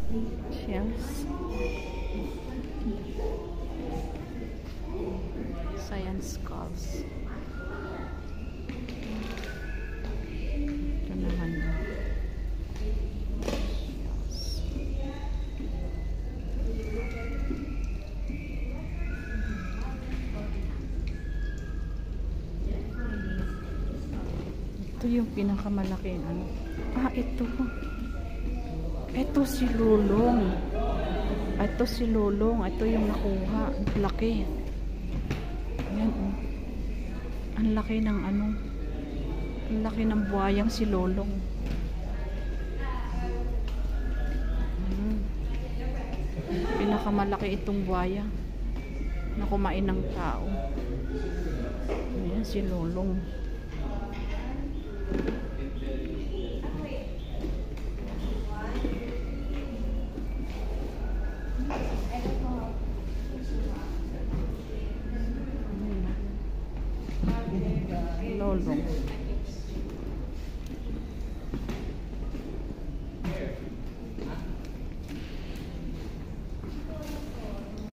Shells. Science skulls. Ito naman yun. Shells. Ito yung pinakamalaking ano. Ito. Ito si Lulong. Ito si Lulong. Ito yung nakuha. Laki. Ayan, oh. Ang laki ng ano. Ang laki ng buhayang si Lulong. Pinakamalaki itong buhaya na kumain ng tao. Ayan si Lulong. Lulong.